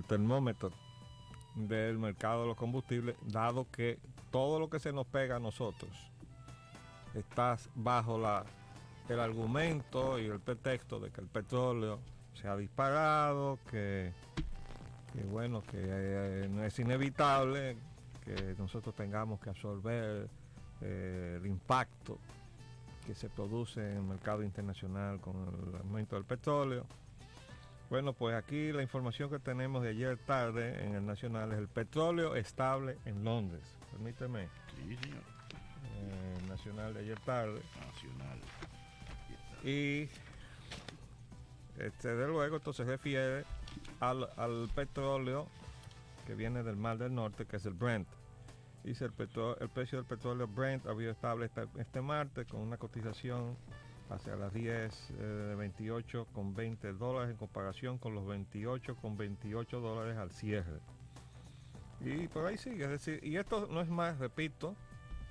termómetro del mercado de los combustibles, dado que todo lo que se nos pega a nosotros está bajo el argumento y el pretexto de que el petróleo se ha disparado, que bueno, que no es inevitable que nosotros tengamos que absorber el impacto que se produce en el mercado internacional con el aumento del petróleo. Bueno, pues aquí la información que tenemos de ayer tarde en el Nacional es el petróleo estable en Londres. Permíteme. Sí, señor. Nacional de ayer tarde. Nacional. Y de luego esto se refiere al petróleo que viene del Mar del Norte, que es el Brent. Dice el precio del petróleo Brent había estable este martes con una cotización hacia las 10 de $28,20 en comparación con los $28,28 al cierre. Y por ahí sigue, es decir, y esto no es más, repito,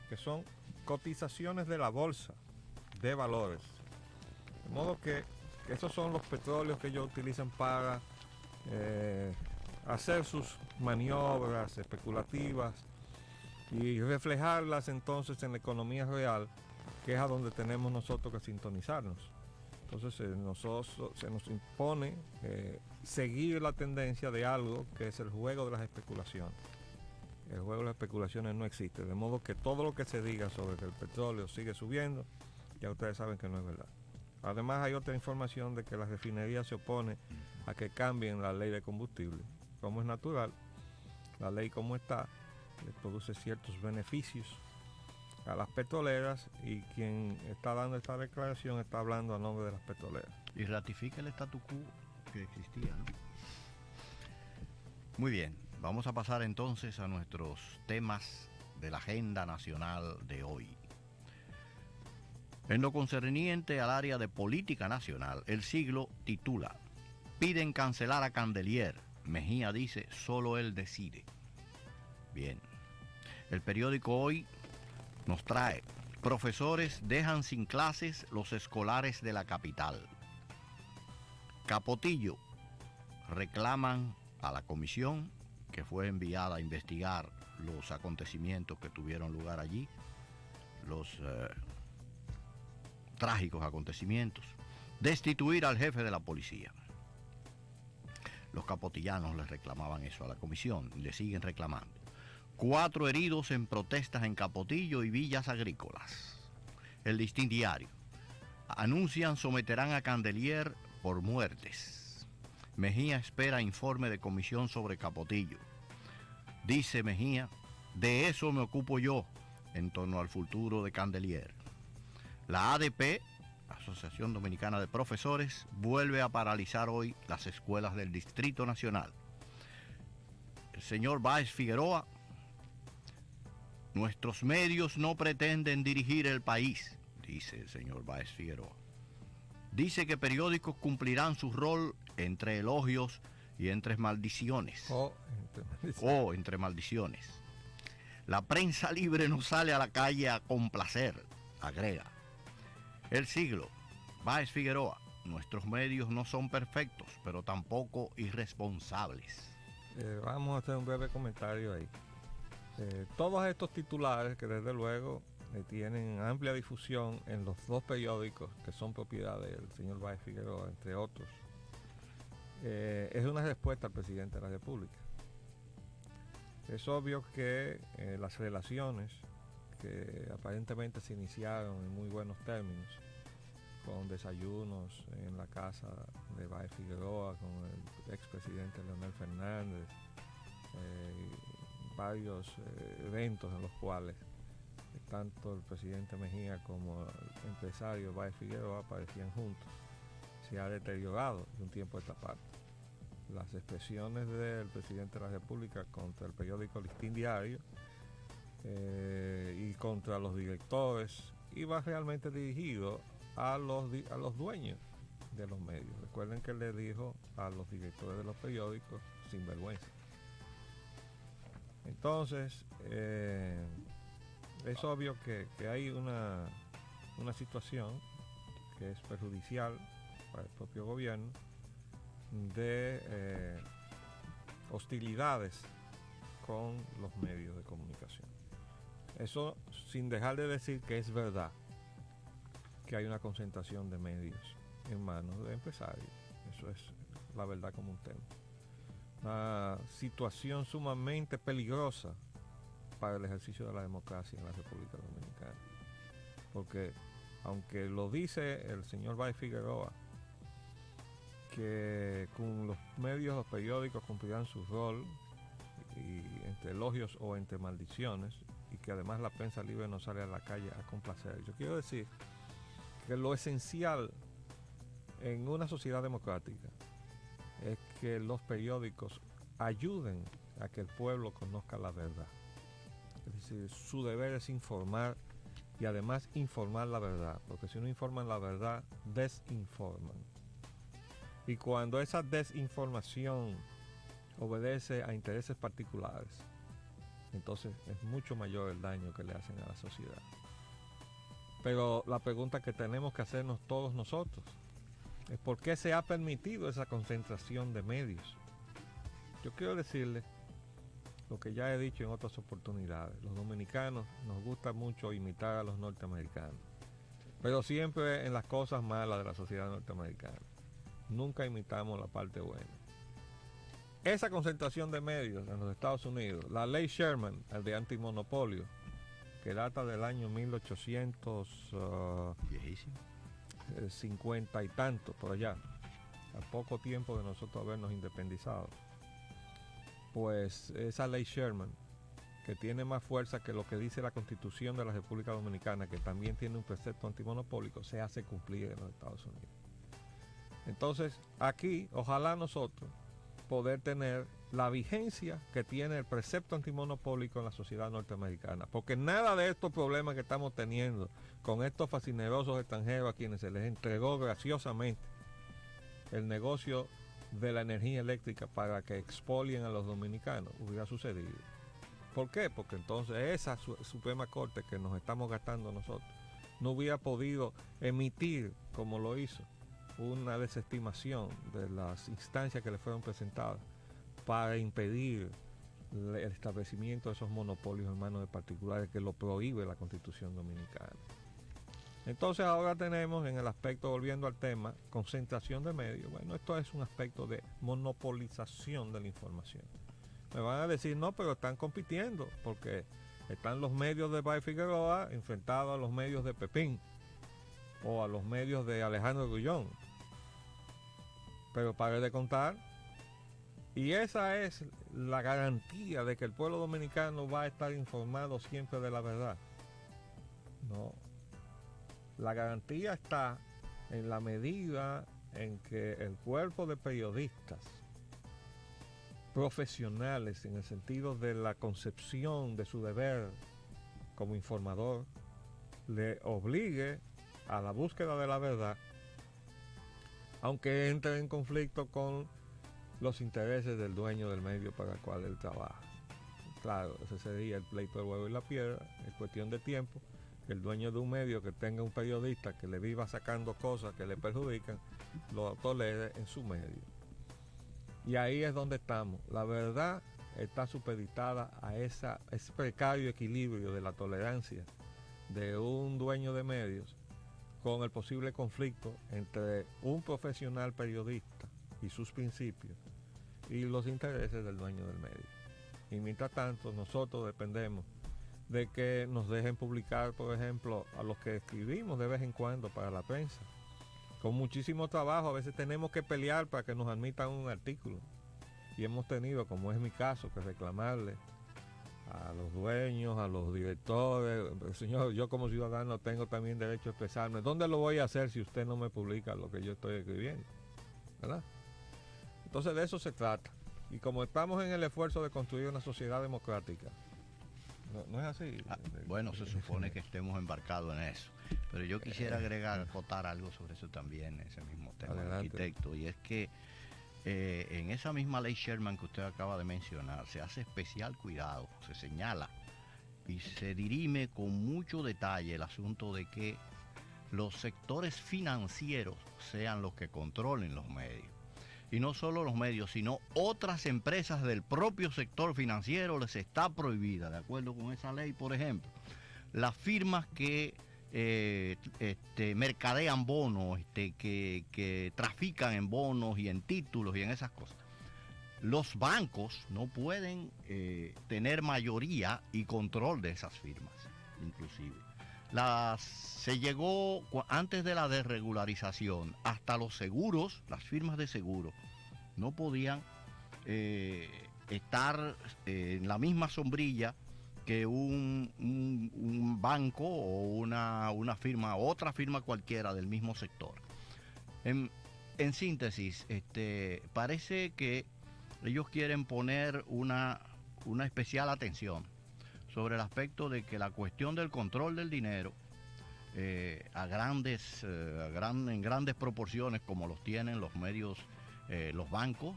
que son cotizaciones de la bolsa de valores. De modo que esos son los petróleos que ellos utilizan para hacer sus maniobras especulativas y reflejarlas entonces en la economía real, que es a donde tenemos nosotros que sintonizarnos. Entonces se nos impone seguir la tendencia de algo que es el juego de las especulaciones. El juego de las especulaciones no existe, de modo que todo lo que se diga sobre que el petróleo sigue subiendo, ya ustedes saben que no es verdad. Además hay otra información de que la refinería se opone a que cambien la ley de combustible. Como es natural, la ley como está le produce ciertos beneficios a las petroleras, y quien está dando esta declaración está hablando a nombre de las petroleras. Y ratifica el statu quo que existía, ¿no? Muy bien, vamos a pasar entonces a nuestros temas de la agenda nacional de hoy. En lo concerniente al área de política nacional, El Siglo titula: piden cancelar a Candelier. Mejía dice, solo él decide. Bien. El periódico Hoy nos trae: profesores dejan sin clases los escolares de la capital. Capotillo: reclaman a la comisión que fue enviada a investigar los acontecimientos que tuvieron lugar allí, los trágicos acontecimientos, destituir al jefe de la policía. Los capotillanos les reclamaban eso a la comisión y le siguen reclamando. 4 heridos en protestas en Capotillo y Villas Agrícolas. El Listín Diario: anuncian someterán a Candelier por muertes. Mejía espera informe de comisión sobre Capotillo. Dice Mejía, de eso me ocupo yo en torno al futuro de Candelier. La ADP, Asociación Dominicana de Profesores, vuelve a paralizar hoy las escuelas del Distrito Nacional. El señor Báez Figueroa: nuestros medios no pretenden dirigir el país, dice el señor Báez Figueroa. Dice que periódicos cumplirán su rol entre elogios y entre maldiciones. Entre maldiciones. La prensa libre no sale a la calle a complacer, agrega. El Siglo: Báez Figueroa: nuestros medios no son perfectos, pero tampoco irresponsables. Vamos a hacer un breve comentario ahí. Todos estos titulares, que desde luego tienen amplia difusión en los 2 periódicos que son propiedad del señor Báez Figueroa, entre otros, es una respuesta al presidente de la República. Es obvio que las relaciones que aparentemente se iniciaron en muy buenos términos, con desayunos en la casa de Báez Figueroa, con el expresidente Leonel Fernández, varios eventos en los cuales tanto el presidente Mejía como el empresario Báez Figueroa aparecían juntos, se ha deteriorado de un tiempo a esta parte. Las expresiones del presidente de la República contra el periódico Listín Diario y contra los directores iba realmente dirigido a los dueños de los medios. Recuerden que le dijo a los directores de los periódicos sinvergüenza. Entonces es obvio que hay una situación que es perjudicial para el propio gobierno de hostilidades con los medios de comunicación. Eso sin dejar de decir que es verdad que hay una concentración de medios en manos de empresarios. Eso es la verdad como un tema. Una situación sumamente peligrosa para el ejercicio de la democracia en la República Dominicana. Porque aunque lo dice el señor Bay Figueroa, que con los medios, los periódicos cumplirán su rol, y entre elogios o entre maldiciones, y que además la prensa libre no sale a la calle a complacer. Yo quiero decir que lo esencial en una sociedad democrática es que los periódicos ayuden a que el pueblo conozca la verdad. Es decir, su deber es informar y además informar la verdad, porque si no informan la verdad, desinforman. Y cuando esa desinformación obedece a intereses particulares, entonces es mucho mayor el daño que le hacen a la sociedad. Pero la pregunta que tenemos que hacernos todos nosotros es por qué se ha permitido esa concentración de medios. Yo quiero decirle lo que ya he dicho en otras oportunidades. Los dominicanos nos gusta mucho imitar a los norteamericanos, pero siempre en las cosas malas de la sociedad norteamericana. Nunca imitamos la parte buena. Esa concentración de medios en los Estados Unidos, la ley Sherman, el de antimonopolio, que data del año 1850 y tanto, por allá, a poco tiempo de nosotros habernos independizado. Pues esa ley Sherman, que tiene más fuerza que lo que dice la Constitución de la República Dominicana, que también tiene un precepto antimonopólico, se hace cumplir en los Estados Unidos. Entonces, aquí, ojalá nosotros poder tener la vigencia que tiene el precepto antimonopólico en la sociedad norteamericana, porque nada de estos problemas que estamos teniendo con estos fascinerosos extranjeros a quienes se les entregó graciosamente el negocio de la energía eléctrica para que expolien a los dominicanos hubiera sucedido. ¿Por qué? Porque entonces esa Suprema Corte que nos estamos gastando nosotros no hubiera podido emitir, como lo hizo, una desestimación de las instancias que le fueron presentadas para impedir el establecimiento de esos monopolios en manos de particulares que lo prohíbe la Constitución Dominicana. Entonces ahora tenemos en el aspecto, volviendo al tema, concentración de medios. Bueno, esto es un aspecto de monopolización de la información. Me van a decir, no, pero están compitiendo, porque están los medios de Bay Figueroa enfrentados a los medios de Pepín o a los medios de Alejandro Grullón. Pero pare de contar. Y esa es la garantía de que el pueblo dominicano va a estar informado siempre de la verdad. No. La garantía está en la medida en que el cuerpo de periodistas profesionales, en el sentido de la concepción de su deber como informador, le obligue a la búsqueda de la verdad, aunque entre en conflicto con los intereses del dueño del medio para el cual él trabaja. Claro, ese sería el pleito del huevo y la piedra. Es cuestión de tiempo que el dueño de un medio que tenga un periodista que le viva sacando cosas que le perjudican, lo tolere en su medio. Y ahí es donde estamos. La verdad está supeditada a ese precario equilibrio de la tolerancia de un dueño de medios con el posible conflicto entre un profesional periodista y sus principios y los intereses del dueño del medio. Y mientras tanto nosotros dependemos de que nos dejen publicar, por ejemplo, a los que escribimos de vez en cuando para la prensa. Con muchísimo trabajo, a veces tenemos que pelear para que nos admitan un artículo. Y hemos tenido, como es mi caso, que reclamarle a los dueños, a los directores. Señor, yo como ciudadano tengo también derecho a expresarme. ¿Dónde lo voy a hacer si usted no me publica lo que yo estoy escribiendo? ¿Verdad? Entonces de eso se trata. Y como estamos en el esfuerzo de construir una sociedad democrática, no es así. Bueno, se supone que estemos embarcados en eso. Pero yo quisiera acotar algo sobre eso también, ese mismo tema, arquitecto. Y es que en esa misma ley Sherman que usted acaba de mencionar, se hace especial cuidado, se señala y se dirime con mucho detalle el asunto de que los sectores financieros sean los que controlen los medios. y no solo los medios, sino otras empresas del propio sector financiero les está prohibida, de acuerdo con esa ley, por ejemplo, las firmas que mercadean bonos, que trafican en bonos y en títulos y en esas cosas. Los bancos no pueden tener mayoría y control de esas firmas, inclusive. Se llegó antes de la desregularización, hasta los seguros, las firmas de seguro, no podían estar en la misma sombrilla que un banco o una firma, otra firma cualquiera del mismo sector. En síntesis, parece que ellos quieren poner una especial atención sobre el aspecto de que la cuestión del control del dinero en grandes proporciones, como los tienen los medios, los bancos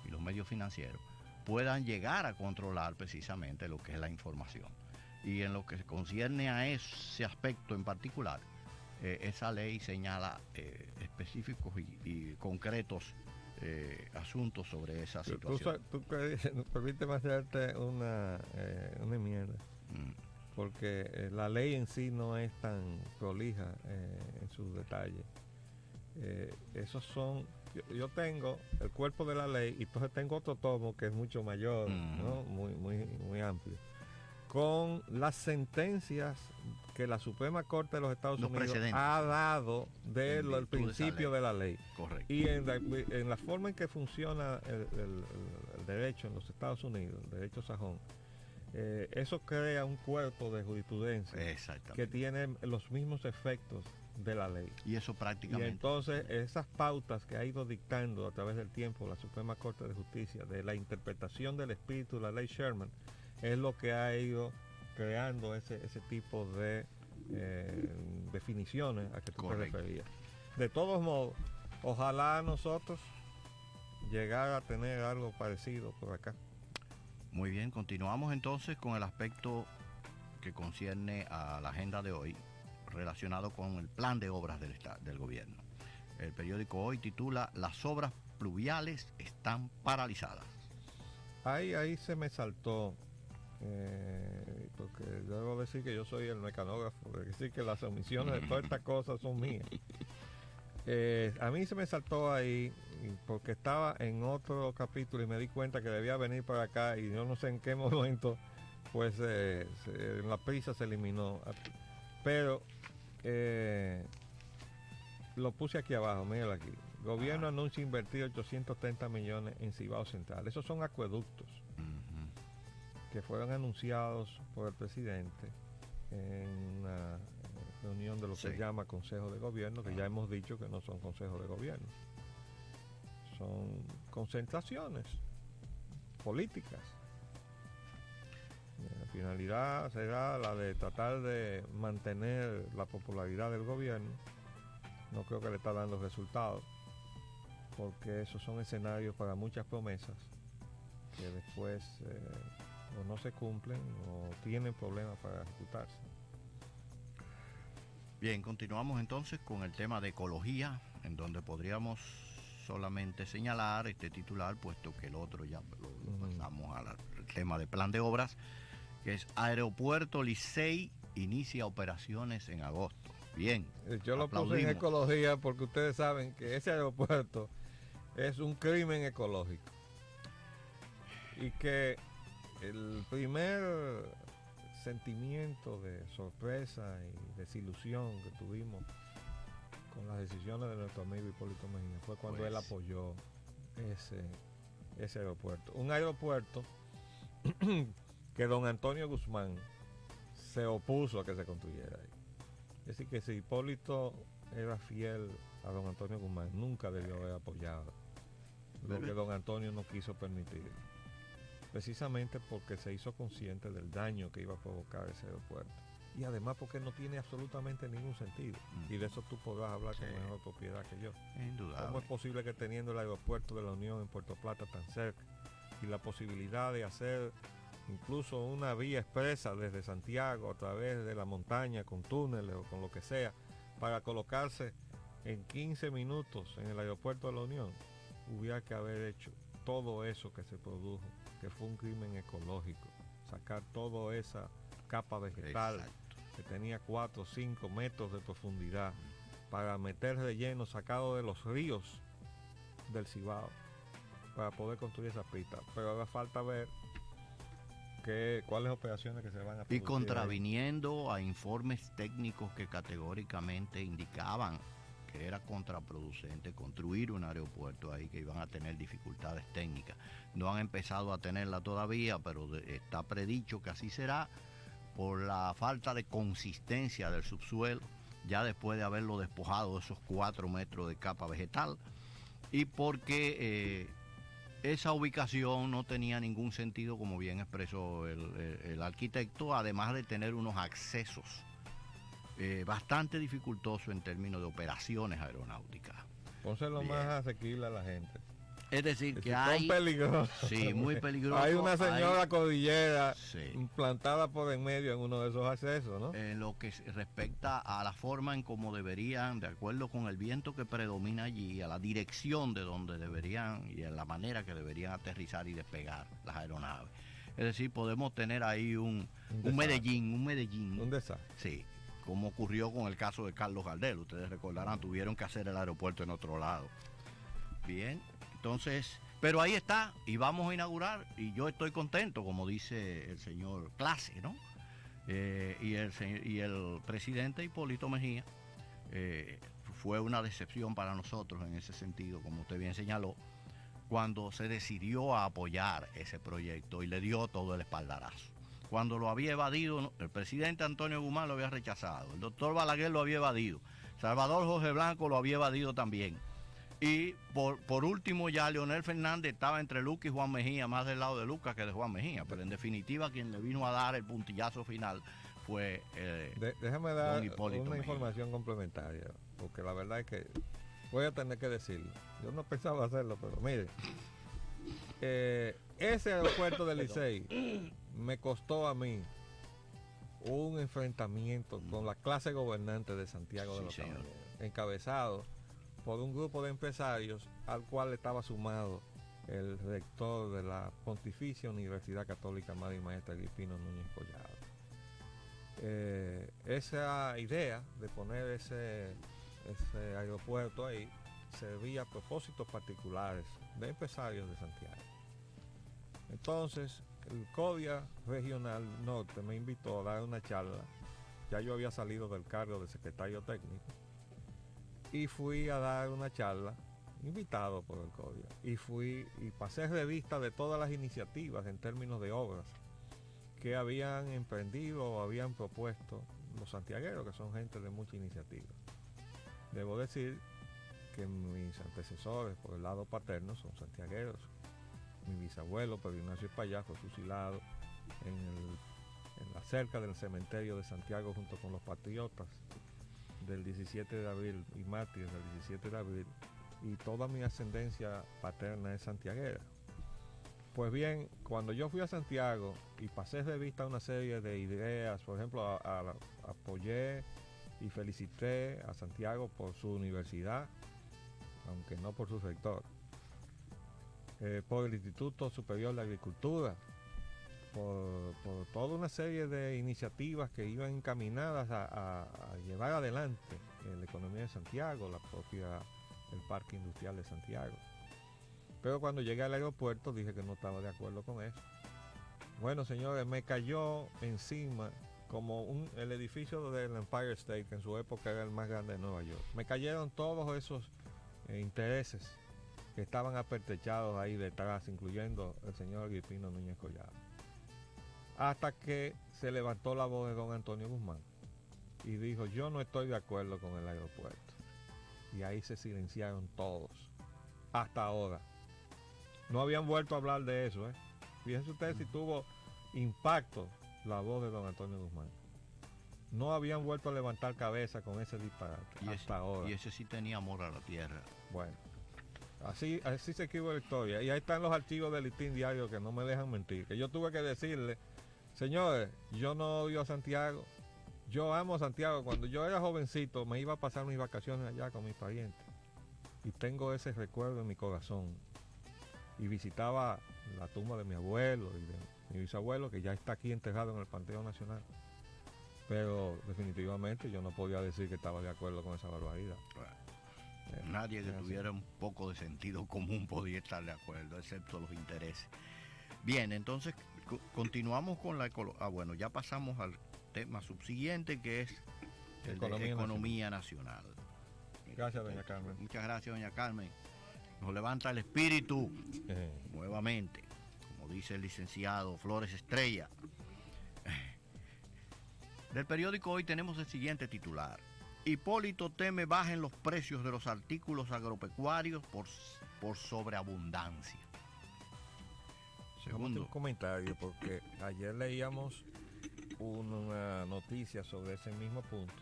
y los medios financieros, puedan llegar a controlar precisamente lo que es la información. Y en lo que concierne a ese aspecto en particular, esa ley señala específicos y concretos asuntos sobre esa situación. Permíteme hacerte una enmienda, porque la ley en sí no es tan prolija en sus detalles. Esos son, yo tengo el cuerpo de la ley y entonces tengo otro tomo que es mucho mayor, ¿no? muy amplio, con las sentencias que la Suprema Corte de los Estados Unidos ha dado del principio de la ley. Correcto. Y en la forma en que funciona el derecho en los Estados Unidos, el derecho sajón, eso crea un cuerpo de jurisprudencia que tiene los mismos efectos de la ley. Y eso prácticamente. Y entonces esas pautas que ha ido dictando a través del tiempo la Suprema Corte de Justicia de la interpretación del espíritu de la ley Sherman es lo que ha ido creando ese tipo de definiciones a que tú te referías. De todos modos, ojalá nosotros llegar a tener algo parecido por acá. Muy bien, continuamos entonces con el aspecto que concierne a la agenda de hoy, relacionado con el plan de obras del gobierno. El periódico Hoy titula "Las obras pluviales están paralizadas". Ahí se me saltó, porque debo decir que yo soy el mecanógrafo, es decir que las omisiones de todas estas cosas son mías. A mí se me saltó ahí porque estaba en otro capítulo y me di cuenta que debía venir para acá y yo no sé en qué momento pues en la prisa se eliminó, pero lo puse aquí abajo, míralo aquí. Gobierno anuncia invertir 830 millones en Cibao Central. Esos son acueductos que fueron anunciados por el presidente en una reunión de lo que se llama Consejo de Gobierno, que ya hemos dicho que no son consejos de gobierno, son concentraciones políticas. La finalidad será la de tratar de mantener la popularidad del gobierno. No creo que le está dando resultados, porque esos son escenarios para muchas promesas que después o no se cumplen o tienen problemas para ejecutarse. Bien, continuamos entonces con el tema de ecología, en donde podríamos solamente señalar este titular, puesto que el otro ya lo pasamos al tema de plan de obras, que es Aeropuerto Licey inicia operaciones en agosto. Bien. Yo lo puse en ecología porque ustedes saben que ese aeropuerto es un crimen ecológico y que el primer sentimiento de sorpresa y desilusión que tuvimos con las decisiones de nuestro amigo Hipólito Mejía fue cuando él apoyó ese aeropuerto. Un aeropuerto que don Antonio Guzmán se opuso a que se construyera ahí. Es decir, que si Hipólito era fiel a don Antonio Guzmán, nunca debió haber apoyado lo que don Antonio no quiso permitir, precisamente porque se hizo consciente del daño que iba a provocar ese aeropuerto y además porque no tiene absolutamente ningún sentido, y de eso tú podrás hablar con mejor propiedad que yo. ¿Cómo es posible que teniendo el aeropuerto de la Unión en Puerto Plata tan cerca y la posibilidad de hacer incluso una vía expresa desde Santiago a través de la montaña con túneles o con lo que sea para colocarse en 15 minutos en el aeropuerto de la Unión, hubiera que haber hecho todo eso que se produjo, que fue un crimen ecológico, sacar toda esa capa vegetal. Exacto. Que tenía 4 o 5 metros de profundidad para meter relleno sacado de los ríos del Cibao para poder construir esa pista. Pero ahora falta ver cuáles operaciones que se van a producir. Y contraviniendo a informes técnicos que categóricamente indicaban que era contraproducente construir un aeropuerto ahí, que iban a tener dificultades técnicas. No han empezado a tenerla todavía, pero está predicho que así será por la falta de consistencia del subsuelo, ya después de haberlo despojado de esos 4 metros de capa vegetal, y porque esa ubicación no tenía ningún sentido, como bien expresó el arquitecto, además de tener unos accesos bastante dificultosos en términos de operaciones aeronáuticas. Pónselo Bien. más asequible a la gente. Es decir, que son hay... peligrosos. Sí, muy peligroso. Hay una señora cordillera Sí. implantada por en medio en uno de esos accesos, ¿no? En lo que respecta a la forma en cómo deberían, de acuerdo con el viento que predomina allí, a la dirección de donde deberían y a la manera que deberían aterrizar y despegar las aeronaves. Es decir, podemos tener ahí un Medellín. Un desastre. Sí, como ocurrió con el caso de Carlos Gardel. Ustedes recordarán, tuvieron que hacer el aeropuerto en otro lado. Bien, entonces, pero ahí está, y vamos a inaugurar, y yo estoy contento, como dice el señor Clase, ¿no? Y el presidente Hipólito Mejía, fue una decepción para nosotros en ese sentido, como usted bien señaló, cuando se decidió a apoyar ese proyecto y le dio todo el espaldarazo. Cuando lo había evadido, el presidente Antonio Guzmán lo había rechazado, el doctor Balaguer lo había evadido, Salvador Jorge Blanco lo había evadido también. Y por último ya Leonel Fernández estaba entre Lucas y Juan Mejía, más del lado de Lucas que de Juan Mejía, pero en definitiva quien le vino a dar el puntillazo final fue déjame dar don Hipólito una Mejía. información complementaria, porque la verdad es que voy a tener que decirlo. Yo no pensaba hacerlo, pero mire, ese aeropuerto del Licey me costó a mí un enfrentamiento con la clase gobernante de Santiago de los Caballeros, encabezado por un grupo de empresarios al cual estaba sumado el rector de la Pontificia Universidad Católica Madre y Maestra Agripino Núñez Collado. Esa idea de poner ese aeropuerto ahí servía a propósitos particulares de empresarios de Santiago. Entonces, el CODIA Regional Norte me invitó a dar una charla. Ya yo había salido del cargo de secretario técnico y fui a dar una charla invitado por el CODIA y pasé revista de todas las iniciativas en términos de obras que habían emprendido o habían propuesto los santiagueros, que son gente de mucha iniciativa. Debo decir que mis antecesores por el lado paterno son santiagueros. Mi bisabuelo Pedro Ignacio Payá fue fusilado en la cerca del cementerio de Santiago junto con los patriotas del 17 de abril y mártires del 17 de abril, y toda mi ascendencia paterna es santiaguera. Pues bien, cuando yo fui a Santiago y pasé de vista una serie de ideas, por ejemplo, apoyé y felicité a Santiago por su universidad, aunque no por su rector, por el Instituto Superior de Agricultura, por toda una serie de iniciativas que iban encaminadas a llevar adelante la economía de Santiago, el Parque Industrial de Santiago. Pero cuando llegué al aeropuerto dije que no estaba de acuerdo con eso. Bueno, señores, me cayó encima como el edificio del Empire State, que en su época era el más grande de Nueva York. Me cayeron todos esos intereses que estaban apertrechados ahí detrás, incluyendo el señor Agripino Núñez Collado. Hasta que se levantó la voz de don Antonio Guzmán y dijo: yo no estoy de acuerdo con el aeropuerto. Y ahí se silenciaron todos, hasta ahora. No habían vuelto a hablar de eso, ¿eh? Fíjense ustedes si tuvo impacto la voz de don Antonio Guzmán. No habían vuelto a levantar cabeza con ese disparate hasta ahora. Y ese sí tenía amor a la tierra. Bueno, así se escribe la historia. Y ahí están los archivos del Listín Diario que no me dejan mentir. Que yo tuve que decirle: señores, yo no odio a Santiago. Yo amo a Santiago. Cuando yo era jovencito me iba a pasar mis vacaciones allá con mis parientes. y tengo ese recuerdo en mi corazón. Y visitaba la tumba de mi abuelo y de mi bisabuelo, que ya está aquí enterrado en el Panteón Nacional. Pero definitivamente yo no podía decir que estaba de acuerdo con esa barbaridad. Nadie que tuviera un poco de sentido común podía estar de acuerdo, excepto los intereses. Bien, entonces continuamos con la ecología. Bueno, ya pasamos al tema subsiguiente, que es el de economía nacional. Gracias, doña Carmen. Muchas gracias, doña Carmen. Nos levanta el espíritu nuevamente, como dice el licenciado Flores Estrella. Del periódico Hoy tenemos el siguiente titular: Hipólito teme bajen los precios de los artículos agropecuarios por sobreabundancia. Segundo, un comentario, porque ayer leíamos una noticia sobre ese mismo punto,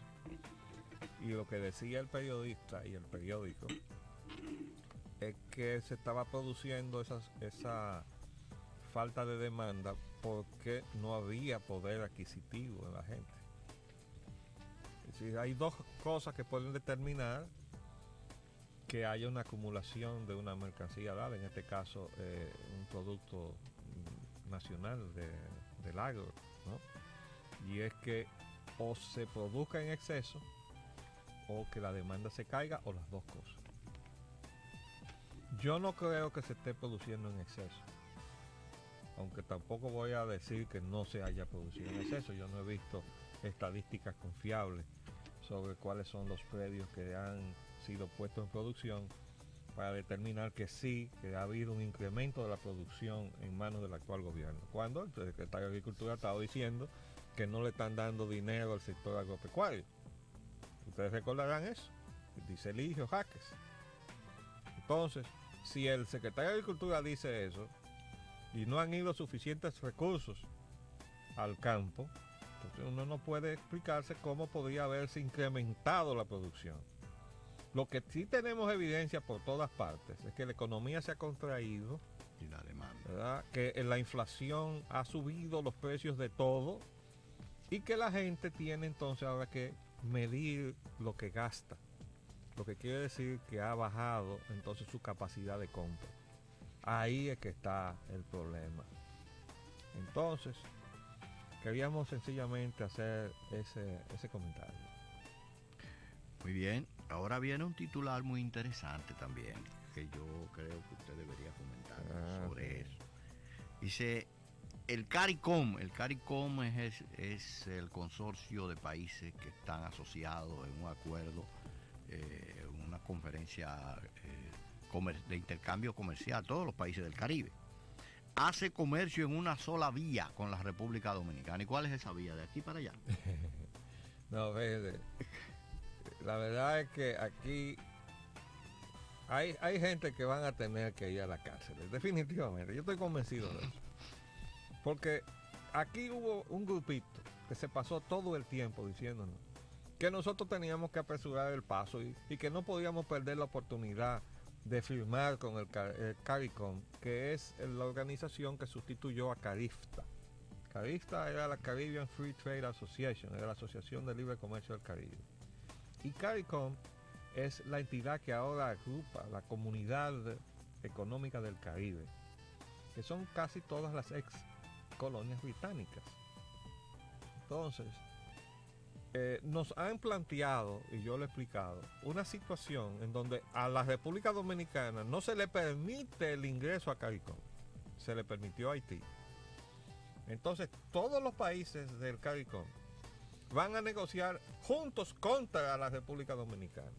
y lo que decía el periodista y el periódico es que se estaba produciendo esa falta de demanda porque no había poder adquisitivo en la gente. Es decir, hay dos cosas que pueden determinar que haya una acumulación de una mercancía dada, en este caso un producto nacional del agro, ¿no? Y es que o se produzca en exceso o que la demanda se caiga, o las dos cosas. Yo no creo que se esté produciendo en exceso, aunque tampoco voy a decir que no se haya producido en exceso. Yo no he visto estadísticas confiables sobre cuáles son los predios que han sido puestos en producción para determinar que sí, que ha habido un incremento de la producción en manos del actual gobierno, cuando el secretario de Agricultura ha estado diciendo que no le están dando dinero al sector agropecuario. Ustedes recordarán eso, dice Eligio Jaques. Entonces, si el secretario de Agricultura dice eso y no han ido suficientes recursos al campo, entonces uno no puede explicarse cómo podría haberse incrementado la producción. Lo que sí tenemos evidencia por todas partes es que la economía se ha contraído y la demanda, ¿verdad? Que la inflación ha subido los precios de todo y que la gente tiene entonces ahora que medir lo que gasta, lo que quiere decir que ha bajado entonces su capacidad de compra. Ahí es que está el problema. Entonces, queríamos sencillamente hacer ese comentario. Muy bien, ahora viene un titular muy interesante también, que yo creo que usted debería comentar sobre eso. Dice, el CARICOM es el consorcio de países que están asociados en un acuerdo, una conferencia de intercambio comercial, todos los países del Caribe. Hace comercio en una sola vía con la República Dominicana. ¿Y cuál es esa vía? ¿De aquí para allá? No, fíjate. La verdad es que aquí hay gente que van a tener que ir a la cárcel, definitivamente. Yo estoy convencido de eso. Porque aquí hubo un grupito que se pasó todo el tiempo diciéndonos que nosotros teníamos que apresurar el paso y que no podíamos perder la oportunidad de firmar con el CARICOM, que es la organización que sustituyó a CARIFTA. CARIFTA era la Caribbean Free Trade Association, era la Asociación de Libre Comercio del Caribe. Y CARICOM es la entidad que ahora agrupa la Comunidad Económica del Caribe, que son casi todas las ex colonias británicas. Entonces, nos han planteado, y yo lo he explicado, una situación en donde a la República Dominicana no se le permite el ingreso a CARICOM, se le permitió a Haití. Entonces, todos los países del CARICOM van a negociar juntos contra la República Dominicana,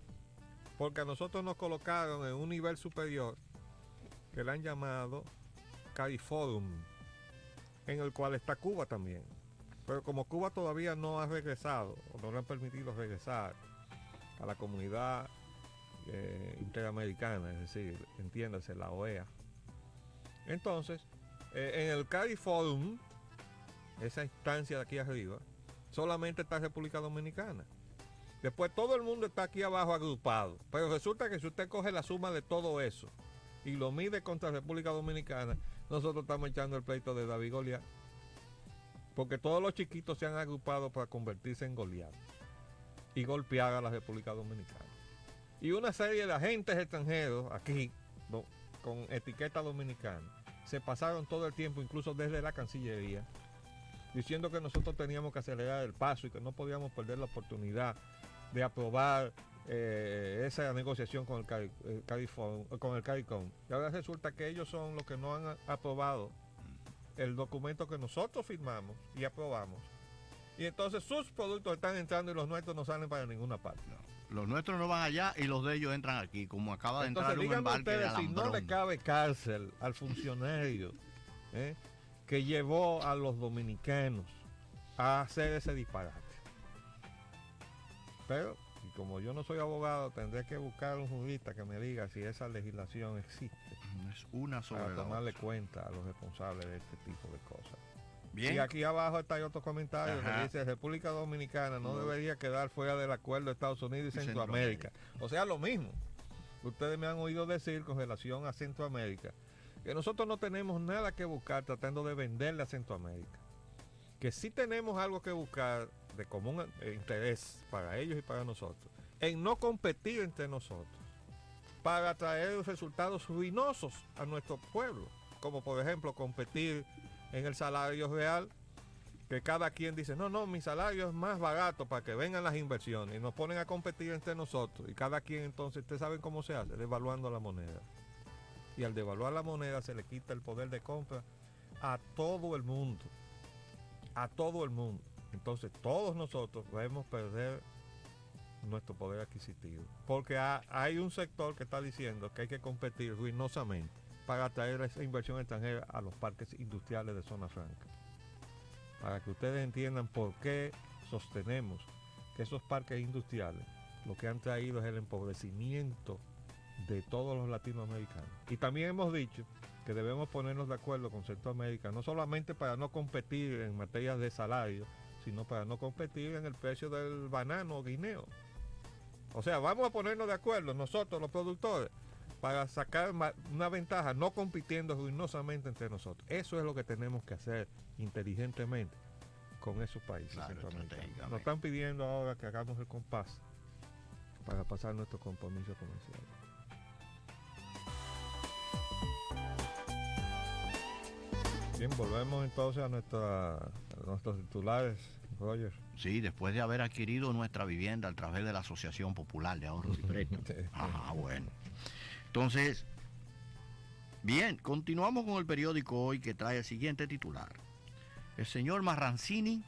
porque a nosotros nos colocaron en un nivel superior que le han llamado CARIFORUM, en el cual está Cuba también. Pero como Cuba todavía no ha regresado, o no le han permitido regresar a la comunidad interamericana, es decir, entiéndase, la OEA. Entonces, en el CARIFORUM, esa instancia de aquí arriba, solamente está República Dominicana. Después todo el mundo está aquí abajo agrupado. Pero resulta que si usted coge la suma de todo eso y lo mide contra República Dominicana, nosotros estamos echando el pleito de David Goliat. Porque todos los chiquitos se han agrupado para convertirse en Goliat y golpear a la República Dominicana. y una serie de agentes extranjeros aquí, con etiqueta dominicana, se pasaron todo el tiempo, incluso desde la Cancillería, diciendo que nosotros teníamos que acelerar el paso y que no podíamos perder la oportunidad de aprobar esa negociación con el CARICOM. Y ahora resulta que ellos son los que no han aprobado el documento que nosotros firmamos y aprobamos. Y entonces sus productos están entrando y los nuestros no salen para ninguna parte. No. Los nuestros no van allá y los de ellos entran aquí, como acaba de Entonces, entrar un embarque de ustedes, si no le cabe cárcel al funcionario que llevó a los dominicanos a hacer ese disparate. Pero, y como yo no soy abogado, tendré que buscar un jurista que me diga si esa legislación existe. Es una sobre para la tomarle otra. cuenta a los responsables de este tipo de cosas. Bien. Y aquí abajo está otro comentario Ajá. que dice: República Dominicana no debería quedar fuera del acuerdo de Estados Unidos y Centroamérica. Centroamérica. O sea, lo mismo. Ustedes me han oído decir con relación a Centroamérica, que nosotros no tenemos nada que buscar tratando de venderle a Centroamérica. Que sí tenemos algo que buscar de común interés para ellos y para nosotros, en no competir entre nosotros, para traer resultados ruinosos a nuestro pueblo, como por ejemplo competir en el salario real, que cada quien dice, no, mi salario es más barato para que vengan las inversiones, y nos ponen a competir entre nosotros, y cada quien entonces, ustedes saben cómo se hace, devaluando la moneda. Y al devaluar la moneda se le quita el poder de compra a todo el mundo, a todo el mundo. Entonces todos nosotros debemos perder nuestro poder adquisitivo, porque hay un sector que está diciendo que hay que competir ruinosamente para atraer esa inversión extranjera a los parques industriales de zona franca, para que ustedes entiendan por qué sostenemos que esos parques industriales lo que han traído es el empobrecimiento de todos los latinoamericanos. Y también hemos dicho que debemos ponernos de acuerdo con Centroamérica, no solamente para no competir en materia de salario, sino para no competir en el precio del banano guineo. O sea, vamos a ponernos de acuerdo nosotros, los productores, para sacar una ventaja, no compitiendo ruinosamente entre nosotros. Eso es lo que tenemos que hacer inteligentemente con esos países centroamericanos. Nos están pidiendo ahora que hagamos el compás para pasar nuestro compromiso comercial. Bien, volvemos entonces a nuestros titulares, Roger. Sí, después de haber adquirido nuestra vivienda a través de la Asociación Popular de Ahorros y Préstamos. Ah, bueno. Entonces, bien, continuamos con el periódico Hoy, que trae el siguiente titular. El señor Marrancini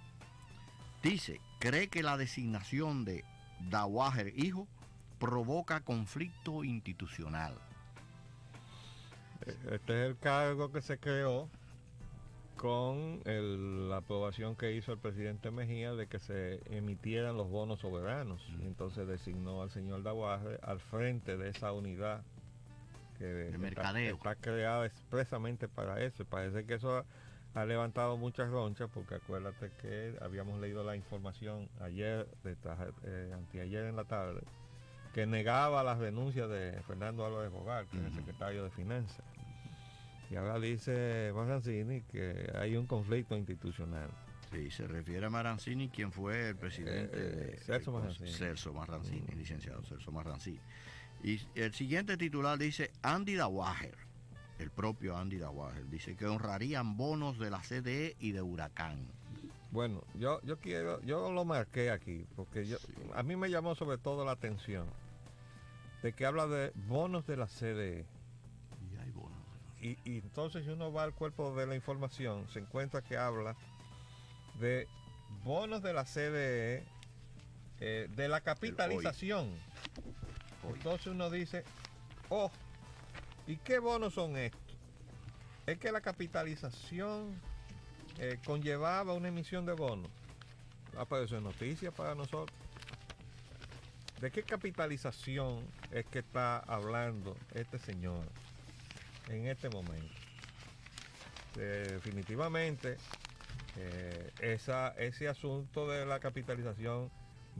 dice, cree que la designación de Dawager hijo provoca conflicto institucional. Este es el cargo que se creó con la aprobación que hizo el presidente Mejía de que se emitieran los bonos soberanos. Y entonces designó al señor Dawager al frente de esa unidad que está creada expresamente para eso. Parece que eso ha levantado muchas ronchas, porque acuérdate que habíamos leído la información ayer, anteayer en la tarde, que negaba las denuncias de Fernando Álvarez Bogar, que es el secretario de Finanzas. Y ahora dice Marrancini que hay un conflicto institucional. Sí, se refiere a Marrancini, quien fue el presidente de Celso Marrancini. Celso Marrancini, licenciado Celso Marrancini. Y el siguiente titular dice, Andy Dawager, el propio Andy Dawager, dice que honrarían bonos de la CDE y de Huracán. Bueno, yo lo marqué aquí, porque a mí me llamó sobre todo la atención de que habla de bonos de la CDE. Y entonces, si uno va al cuerpo de la información, se encuentra que habla de bonos de la CDE, de la capitalización. Hoy. Entonces uno dice, ¿y qué bonos son estos? Es que la capitalización conllevaba una emisión de bonos. Pero eso es noticia para nosotros. ¿De qué capitalización es que está hablando este señor en este momento? Definitivamente ese asunto de la capitalización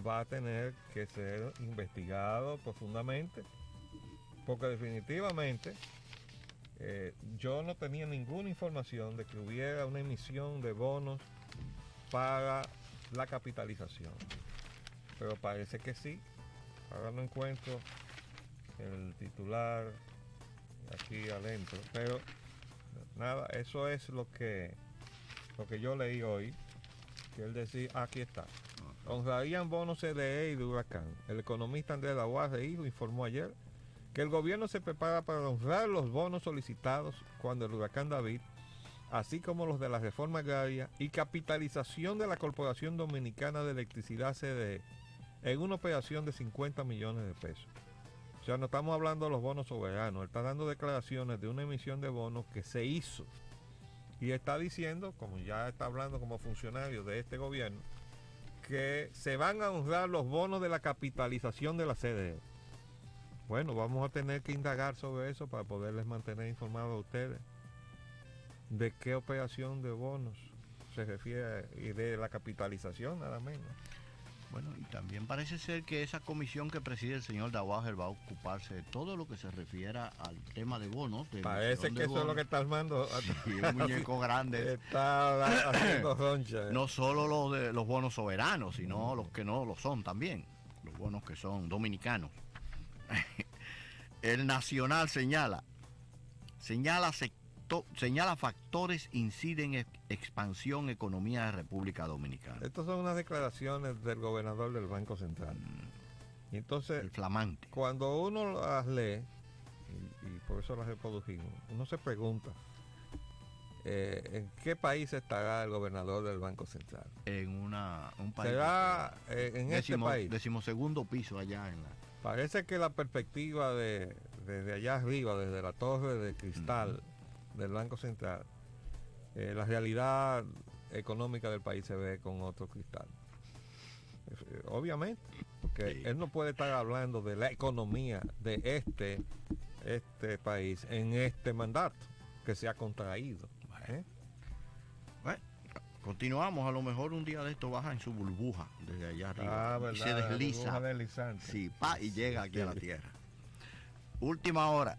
va a tener que ser investigado profundamente, porque definitivamente yo no tenía ninguna información de que hubiera una emisión de bonos para la capitalización, pero parece que sí. Ahora no encuentro el titular aquí adentro, pero nada, eso es lo que yo leí hoy, que él decía, aquí está. Honrarían bonos CDE y de huracán. El economista Andrés Lavoie Rehijo informó ayer que el gobierno se prepara para honrar los bonos solicitados cuando el huracán David, así como los de la reforma agraria y capitalización de la Corporación Dominicana de Electricidad CDE, en una operación de 50 millones de pesos. O sea, no estamos hablando de los bonos soberanos, él está dando declaraciones de una emisión de bonos que se hizo y está diciendo, como ya está hablando como funcionario de este gobierno, que se van a honrar los bonos de la capitalización de la CDE. Bueno, vamos a tener que indagar sobre eso para poderles mantener informados a ustedes de qué operación de bonos se refiere y de la capitalización nada menos. Bueno, y también parece ser que esa comisión que preside el señor Dawager va a ocuparse de todo lo que se refiera al tema de bonos. De parece que eso es lo que está armando. Sí, un muñeco grande. Está haciendo roncha. No solo los bonos soberanos, sino los que no lo son también. Los bonos que son dominicanos. El Nacional señala factores inciden en expansión economía de República Dominicana. Estas son unas declaraciones del gobernador del Banco Central. Y entonces, el flamante. Cuando uno las lee, y por eso las reprodujimos, uno se pregunta, ¿en qué país estará el gobernador del Banco Central? En un país. ¿Será en este país? 12º piso allá en la... Parece que la perspectiva desde allá arriba, desde la torre de cristal del Banco Central, la realidad económica del país se ve con otro cristal. Obviamente, porque Sí. él no puede estar hablando de la economía de este país en este mandato que se ha contraído. Bueno, continuamos, a lo mejor un día de esto baja en su burbuja desde allá arriba y se desliza. Sí, y llega aquí a la tierra. Última hora.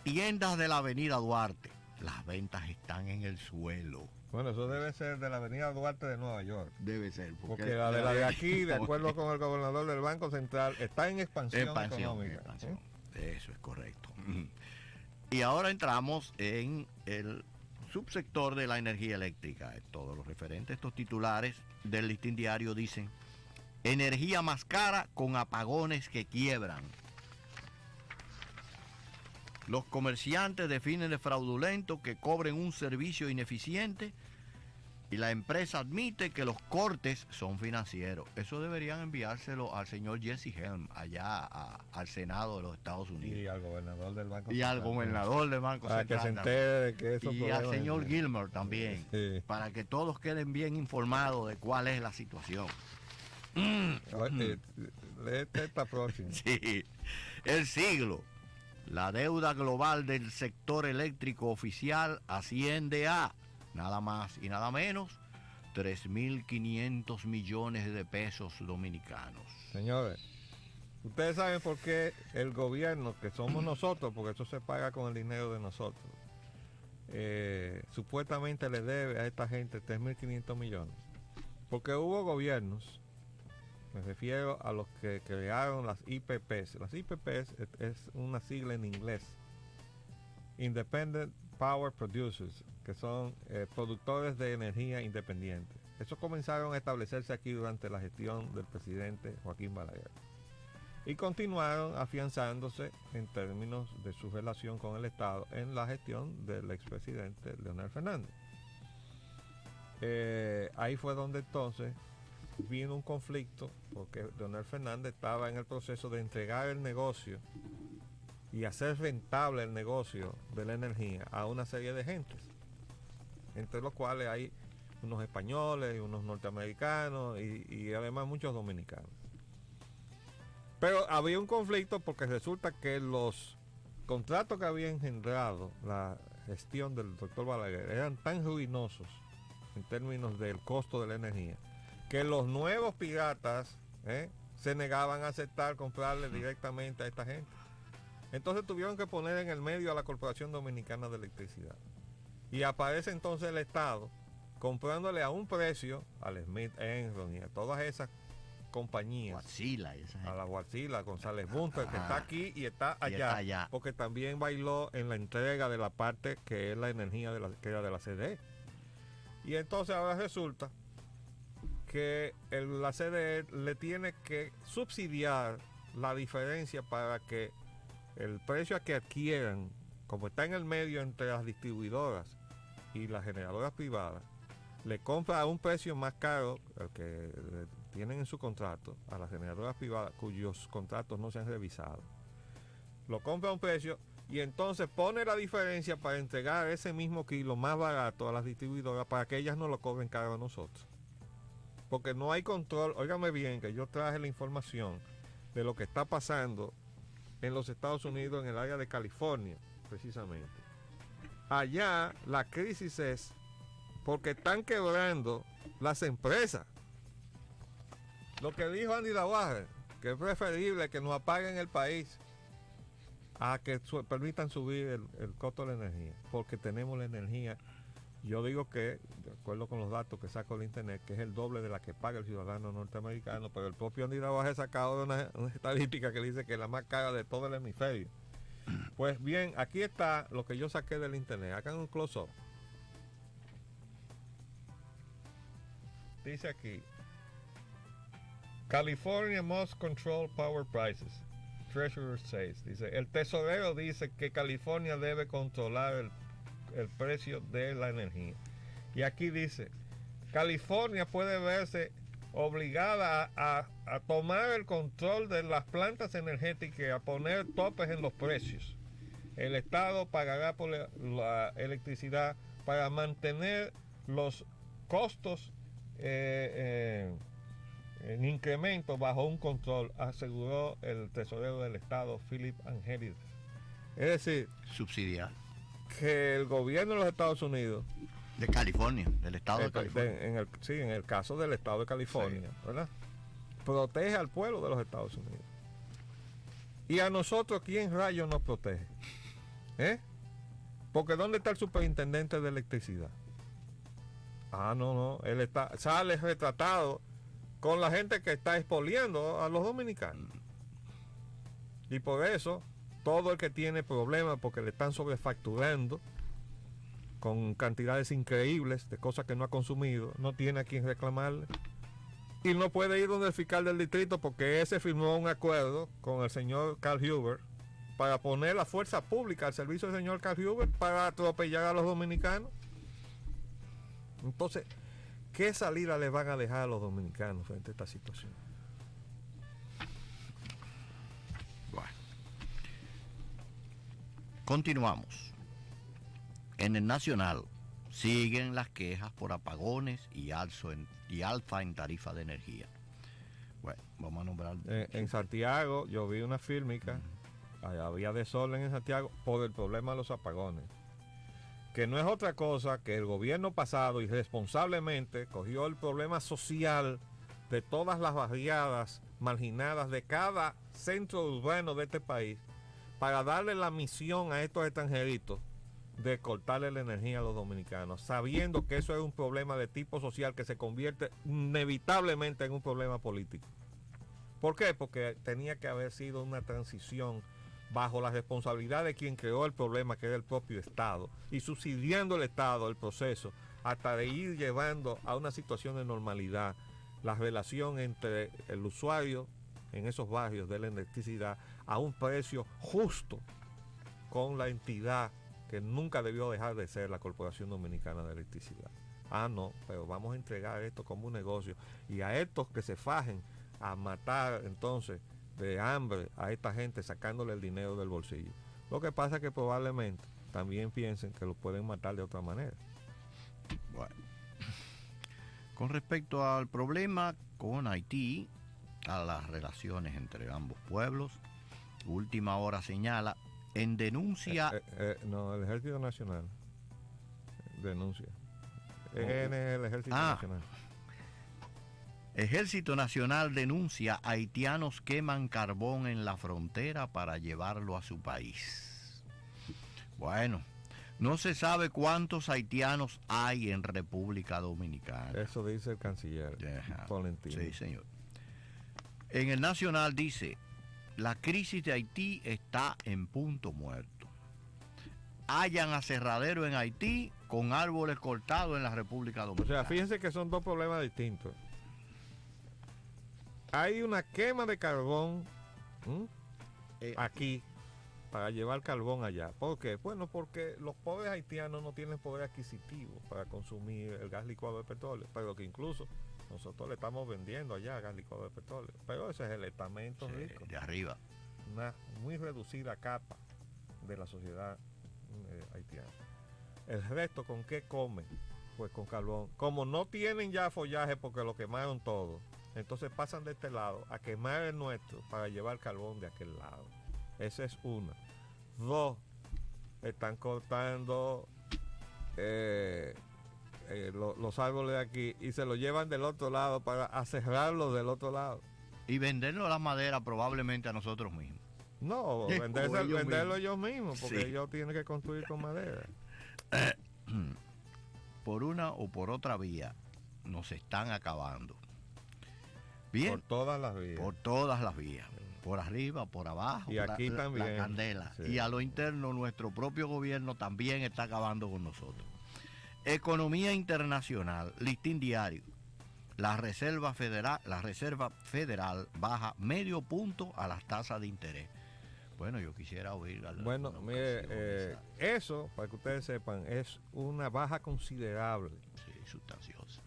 Tiendas de la avenida Duarte. Las ventas están en el suelo. Bueno, eso debe ser de la avenida Duarte de Nueva York. Debe ser. Porque la de aquí, de acuerdo con el gobernador del Banco Central, está en expansión económica. Expansión. Eso es correcto. Y ahora entramos en el subsector de la energía eléctrica. Todo lo referente a estos titulares del Listín Diario dicen: energía más cara con apagones que quiebran. Los comerciantes definen de fraudulento que cobren un servicio ineficiente y la empresa admite que los cortes son financieros. Eso deberían enviárselo al señor Jesse Helm allá al Senado de los Estados Unidos. Y al gobernador del Banco Central. Y al gobernador del Banco Central. Para que se entere de que eso. Y al señor Gilmer también. Sí. Para que todos queden bien informados de cuál es la situación. Léete esta próxima. Sí. El Siglo. La deuda global del sector eléctrico oficial asciende a nada más y nada menos 3.500 millones de pesos dominicanos. Señores, ustedes saben por qué el gobierno, que somos nosotros, porque eso se paga con el dinero de nosotros, supuestamente le debe a esta gente 3.500 millones. Porque hubo gobiernos, me refiero a los que crearon las IPPs. Las IPPs es una sigla en inglés. Independent Power Producers, que son productores de energía independientes. Esos comenzaron a establecerse aquí durante la gestión del presidente Joaquín Balaguer. Y continuaron afianzándose en términos de su relación con el Estado en la gestión del expresidente Leonel Fernández. Ahí fue donde entonces vino un conflicto, porque Leonel Fernández estaba en el proceso de entregar el negocio y hacer rentable el negocio de la energía a una serie de gentes, entre los cuales hay unos españoles y unos norteamericanos y además muchos dominicanos. Pero había un conflicto porque resulta que los contratos que había engendrado la gestión del doctor Balaguer eran tan ruinosos en términos del costo de la energía, que los nuevos piratas se negaban a aceptar comprarle directamente a esta gente. Entonces tuvieron que poner en el medio a la Corporación Dominicana de Electricidad. Y aparece entonces el Estado comprándole a un precio al Smith Enron y a todas esas compañías. Guatzila, esa A gente. la Guatzila, González Bunter, que está aquí y está Y allá, está allá. porque también bailó en la entrega de la parte que es la energía que era de la CDE. Y entonces ahora resulta que la CDE le tiene que subsidiar la diferencia para que el precio a que adquieran, como está en el medio entre las distribuidoras y las generadoras privadas, le compra a un precio más caro el que tienen en su contrato a las generadoras privadas cuyos contratos no se han revisado. Lo compra a un precio y entonces pone la diferencia para entregar ese mismo kilo más barato a las distribuidoras para que ellas no lo cobren caro a nosotros. Porque no hay control. Óigame bien que yo traje la información de lo que está pasando en los Estados Unidos, en el área de California, precisamente. Allá la crisis es porque están quebrando las empresas. Lo que dijo Andy Lavalle, que es preferible que nos apaguen el país a que permitan subir el costo de la energía, porque tenemos la energía. Yo digo que, de acuerdo con los datos que saco de internet, que es el doble de la que paga el ciudadano norteamericano, pero el propio Andy Lavalle ha sacado una estadística que dice que es la más cara de todo el hemisferio. Pues bien, aquí está lo que yo saqué del internet. Hagan un close-up. Dice aquí, California must control power prices. Treasurer says. Dice, el tesorero dice que California debe controlar el precio de la energía. Y aquí dice, California puede verse obligada a tomar el control de las plantas energéticas y a poner topes en los precios. El Estado pagará por la electricidad para mantener los costos en incremento bajo un control, aseguró el tesorero del Estado, Philip Angelides. Es decir, Subsidiar. que el gobierno de los Estados Unidos, De California, del estado de California. en el caso del Estado de California, sí, ¿verdad?, protege al pueblo de los Estados Unidos. Y a nosotros, ¿quién rayos nos protege? Porque ¿dónde está el superintendente de electricidad? No, él sale retratado con la gente que está expoliendo a los dominicanos. Y por eso, todo el que tiene problemas porque le están sobrefacturando con cantidades increíbles de cosas que no ha consumido, no tiene a quien reclamarle. Y no puede ir donde el fiscal del distrito porque ese firmó un acuerdo con el señor Carl Huber para poner la fuerza pública al servicio del señor Carl Huber para atropellar a los dominicanos. Entonces, ¿qué salida le van a dejar a los dominicanos frente a esta situación? Bueno. Continuamos. En el Nacional siguen las quejas por apagones y alza en tarifa de energía. Bueno, vamos a nombrar. En Santiago yo vi una fílmica, había desorden en Santiago por el problema de los apagones, que no es otra cosa que el gobierno pasado irresponsablemente cogió el problema social de todas las barriadas marginadas de cada centro urbano de este país para darle la misión a estos extranjeritos de cortarle la energía a los dominicanos, sabiendo que eso es un problema de tipo social que se convierte inevitablemente en un problema político. ¿Por qué? Porque tenía que haber sido una transición bajo la responsabilidad de quien creó el problema, que era el propio Estado, y subsidiando el Estado el proceso hasta de ir llevando a una situación de normalidad la relación entre el usuario en esos barrios de la electricidad a un precio justo con la entidad que nunca debió dejar de ser la Corporación Dominicana de Electricidad. No, pero vamos a entregar esto como un negocio y a estos que se fajen a matar entonces de hambre a esta gente sacándole el dinero del bolsillo. Lo que pasa es que probablemente también piensen que lo pueden matar de otra manera. Bueno, con respecto al problema con Haití, a las relaciones entre ambos pueblos, Última Hora señala en denuncia. No, el Ejército Nacional denuncia. EN es el Ejército Nacional. Ejército Nacional denuncia haitianos queman carbón en la frontera para llevarlo a su país. Bueno, no se sabe cuántos haitianos hay en República Dominicana. Eso dice el canciller Tolentino. Sí, señor. En el Nacional dice, la crisis de Haití está en punto muerto. Hallan aserradero en Haití con árboles cortados en la República O Dominicana. sea, fíjense que son dos problemas distintos. Hay una quema de carbón aquí para llevar carbón allá. ¿Por qué? Bueno, porque los pobres haitianos no tienen poder adquisitivo para consumir el gas licuado de petróleo, pero que incluso nosotros le estamos vendiendo allá gas licuado de petróleo. Pero ese es el estamento rico, de arriba. una muy reducida capa de la sociedad haitiana. El resto, ¿con qué comen? Pues con carbón. Como no tienen ya follaje porque lo quemaron todo, entonces pasan de este lado a quemar el nuestro para llevar carbón de aquel lado. Esa es una. Dos, están cortando los árboles de aquí y se los llevan del otro lado para aserrarlos del otro lado. Y vendernos la madera probablemente a nosotros mismos. No, venderlo ellos mismos, porque Sí. ellos tienen que construir con madera. Por una o por otra vía nos están acabando. Bien, Por todas las vías. por todas las vías. Por arriba, por abajo, Y aquí también. la candela. Sí. Y a lo interno nuestro propio gobierno también está acabando con nosotros. Economía internacional, listín diario. La Reserva Federal baja medio punto a las tasas de interés. Bueno, yo quisiera oír Bueno, alguna mire, ocasión eso, para que ustedes sepan, es una baja considerable. sí, sustanciosa.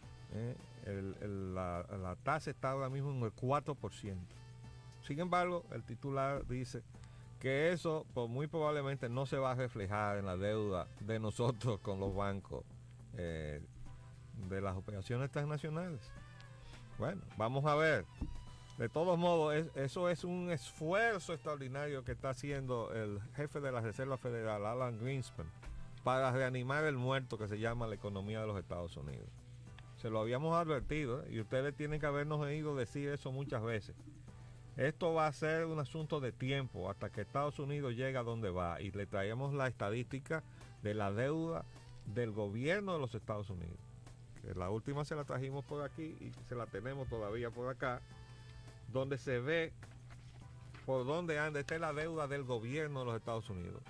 La tasa está ahora mismo en el 4%. Sin embargo, el titular dice que eso pues, muy probablemente no se va a reflejar en la deuda de nosotros con los bancos de las operaciones transnacionales. Bueno, vamos a ver. De todos modos, eso es un esfuerzo extraordinario que está haciendo el jefe de la Reserva Federal, Alan Greenspan, para reanimar el muerto que se llama la economía de los Estados Unidos. Se lo habíamos advertido, y ustedes tienen que habernos oído decir eso muchas veces. Esto va a ser un asunto de tiempo hasta que Estados Unidos llegue a donde va, y le traemos la estadística de la deuda del gobierno de los Estados Unidos. Que la última se la trajimos por aquí y se la tenemos todavía por acá, donde se ve por dónde anda. Esta es la deuda del gobierno de los Estados Unidos.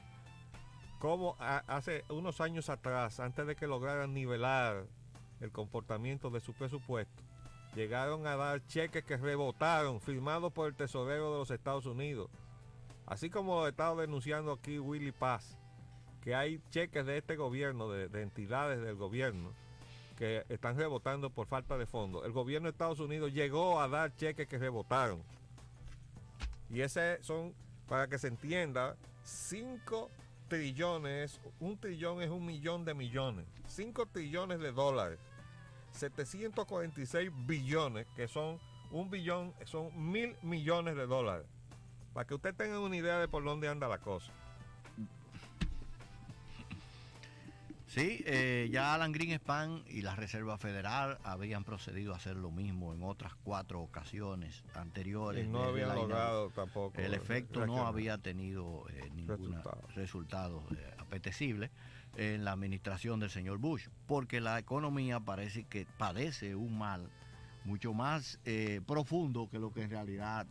Como hace unos años atrás, antes de que lograran nivelar el comportamiento de su presupuesto, llegaron a dar cheques que rebotaron, firmados por el tesorero de los Estados Unidos. Así como lo está denunciando aquí Willy Paz, que hay cheques de este gobierno, de entidades del gobierno, que están rebotando por falta de fondos. El gobierno de Estados Unidos llegó a dar cheques que rebotaron. Y ese son, para que se entienda, 5 trillones, un trillón es 1.000.000 de millones, 5 trillones de dólares, 746 billones, que son 1 billón, son 1.000 millones de dólares. Para que usted tenga una idea de por dónde anda la cosa. Sí, ya Alan Greenspan y la Reserva Federal habían procedido a hacer lo mismo en otras 4 ocasiones anteriores. Y no desde habían la logrado tampoco. El efecto no reaccionar. había tenido ningún resultado apetecible en la administración del señor Bush, porque la economía parece que padece un mal mucho más profundo que lo que en realidad